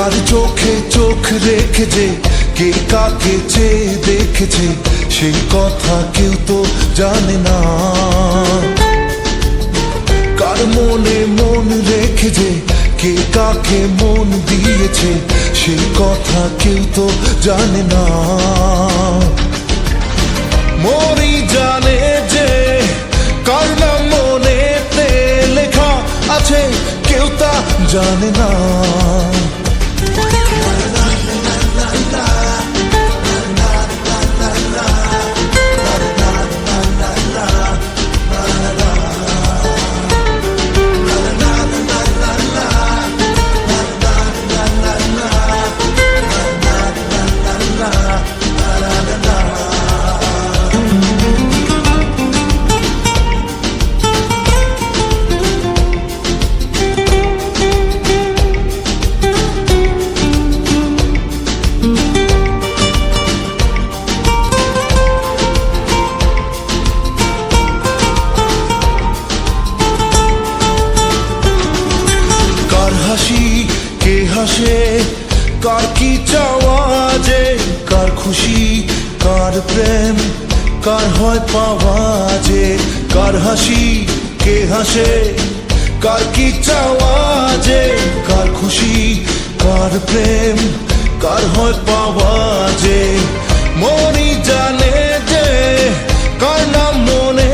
কার চোখে চোখ রেখে যে কে কাকে চেয়ে দেখেছে সেই কথা কেউ তো জানে না। কার মনে মন রেখে যে কে কাকে মন দিয়েছে সেই কথা কেউ তো জানে না। মনই জানে যে কার নাম মনেতে লেখা আছে কেউ তা জানে না। কে হাসে কার কি চাওয়া যে কার খুশি কার প্রেম কার হয় পাওয়া যে কার হাসি কে হাসে কার কি চাওয়া যে কার খুশি কার প্রেম কার হয় পাওয়া যে মনই জানে যে কার নাম মনে